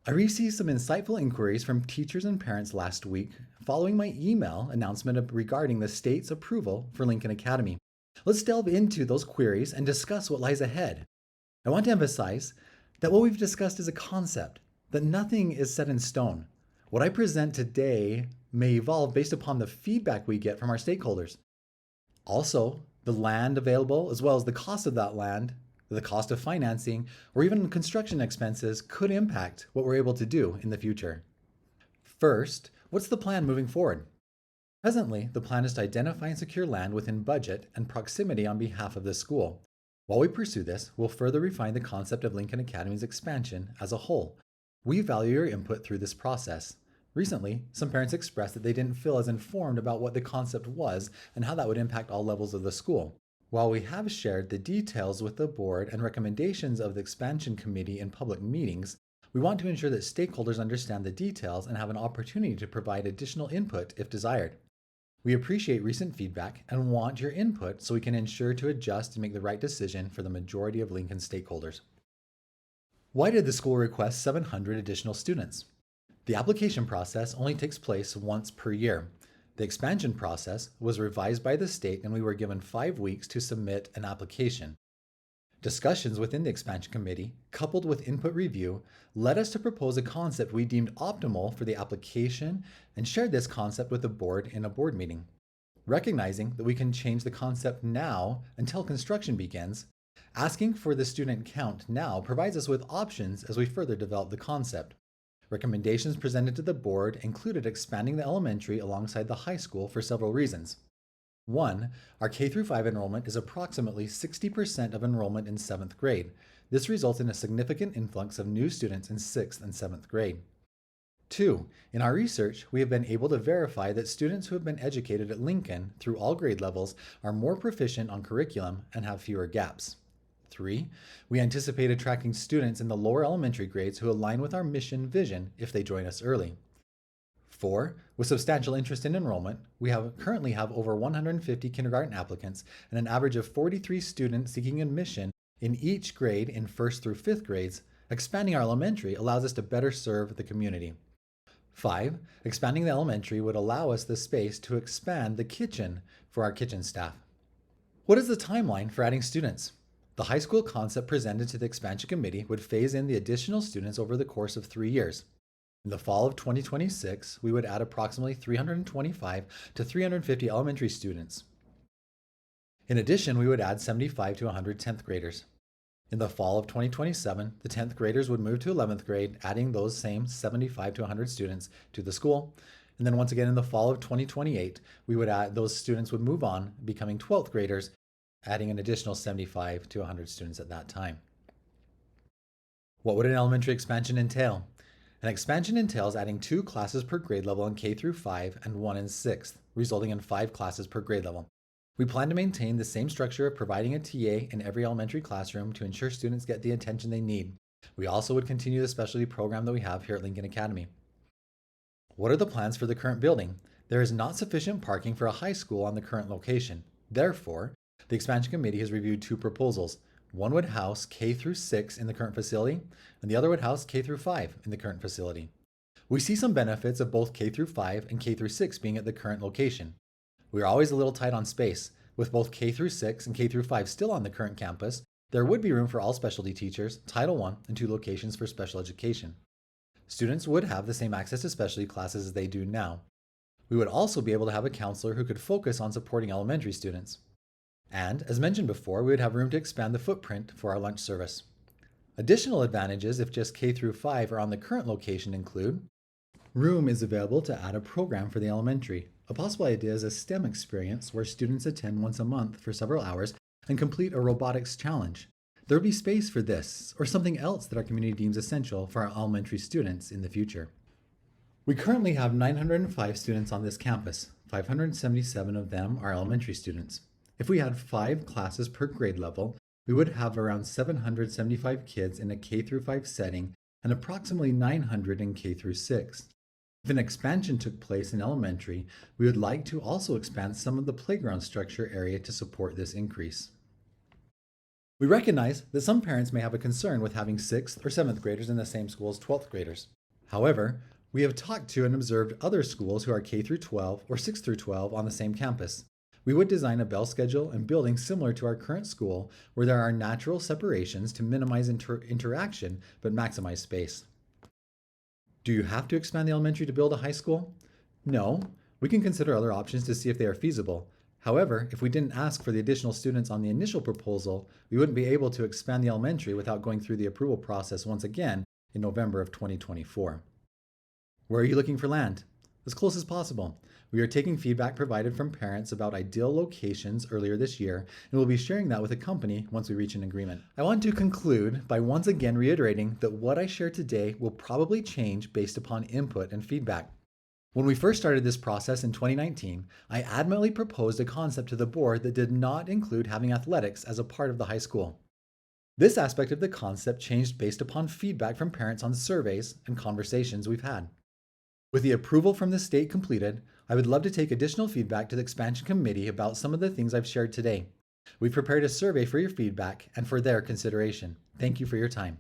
I received some insightful inquiries from teachers and parents last week following my email announcement regarding the state's approval for Lincoln Academy. Let's delve into those queries and discuss what lies ahead. I want to emphasize that what we've discussed is a concept, that nothing is set in stone. What I present today may evolve based upon the feedback we get from our stakeholders. Also, the land available, as well as the cost of that land, the cost of financing, or even construction expenses could impact what we're able to do in the future. First, what's the plan moving forward? Presently, the plan is to identify and secure land within budget and proximity on behalf of the school. While we pursue this, we'll further refine the concept of Lincoln Academy's expansion as a whole. We value your input through this process. Recently, some parents expressed that they didn't feel as informed about what the concept was and how that would impact all levels of the school. While we have shared the details with the board and recommendations of the expansion committee in public meetings, we want to ensure that stakeholders understand the details and have an opportunity to provide additional input if desired. We appreciate recent feedback and want your input so we can ensure to adjust and make the right decision for the majority of Lincoln stakeholders. Why did the school request 700 additional students? The application process only takes place once per year. The expansion process was revised by the state and we were given 5 weeks to submit an application. Discussions within the expansion committee, coupled with input review, led us to propose a concept we deemed optimal for the application and shared this concept with the board in a board meeting. Recognizing that we can change the concept now until construction begins, asking for the student count now provides us with options as we further develop the concept. Recommendations presented to the board included expanding the elementary alongside the high school for several reasons. One, our K-5 enrollment is approximately 60% of enrollment in 7th grade. This results in a significant influx of new students in 6th and 7th grade. Two, in our research, we have been able to verify that students who have been educated at Lincoln through all grade levels are more proficient on curriculum and have fewer gaps. Three, we anticipate attracting students in the lower elementary grades who align with our mission vision if they join us early. Four, with substantial interest in enrollment, we currently have over 150 kindergarten applicants and an average of 43 students seeking admission in each grade in 1st through 5th grades. Expanding our elementary allows us to better serve the community. 5, expanding the elementary would allow us the space to expand the kitchen for our kitchen staff. What is the timeline for adding students? The high school concept presented to the expansion committee would phase in the additional students over the course of 3 years. In the fall of 2026, we would add approximately 325 to 350 elementary students. In addition, we would add 75 to 100 10th graders. In the fall of 2027, the 10th graders would move to 11th grade, adding those same 75 to 100 students to the school. And then once again in the fall of 2028, those students would move on, becoming 12th graders, adding an additional 75 to 100 students at that time. What would an elementary expansion entail? An expansion entails adding 2 classes per grade level in K-5 and 1 in 6th, resulting in 5 classes per grade level. We plan to maintain the same structure of providing a TA in every elementary classroom to ensure students get the attention they need. We also would continue the specialty program that we have here at Lincoln Academy. What are the plans for the current building? There is not sufficient parking for a high school on the current location. Therefore, the expansion committee has reviewed 2 proposals. One would house K-6 in the current facility, and the other would house K-5 in the current facility. We see some benefits of both K-5 and K-6 being at the current location. We are always a little tight on space. With both K-6 and K-5 still on the current campus, there would be room for all specialty teachers, Title I, and 2 locations for special education. Students would have the same access to specialty classes as they do now. We would also be able to have a counselor who could focus on supporting elementary students. And, as mentioned before, we would have room to expand the footprint for our lunch service. Additional advantages if just K-5 are on the current location include room is available to add a program for the elementary. A possible idea is a STEM experience where students attend once a month for several hours and complete a robotics challenge. There will be space for this or something else that our community deems essential for our elementary students in the future. We currently have 905 students on this campus. 577 of them are elementary students. If we had 5 classes per grade level, we would have around 775 kids in a K-5 setting and approximately 900 in K-6. If an expansion took place in elementary, we would like to also expand some of the playground structure area to support this increase. We recognize that some parents may have a concern with having 6th or 7th graders in the same school as 12th graders. However, we have talked to and observed other schools who are K through 12 or 6 through 12 on the same campus. We would design a bell schedule and building similar to our current school where there are natural separations to minimize interaction but maximize space. Do you have to expand the elementary to build a high school? No. We can consider other options to see if they are feasible. However, if we didn't ask for the additional students on the initial proposal, we wouldn't be able to expand the elementary without going through the approval process once again in November of 2024. Where are you looking for land? As close as possible. We are taking feedback provided from parents about ideal locations earlier this year, and we'll be sharing that with the company once we reach an agreement. I want to conclude by once again reiterating that what I share today will probably change based upon input and feedback. When we first started this process in 2019, I adamantly proposed a concept to the board that did not include having athletics as a part of the high school. This aspect of the concept changed based upon feedback from parents on surveys and conversations we've had. With the approval from the state completed, I would love to take additional feedback to the expansion committee about some of the things I've shared today. We've prepared a survey for your feedback and for their consideration. Thank you for your time.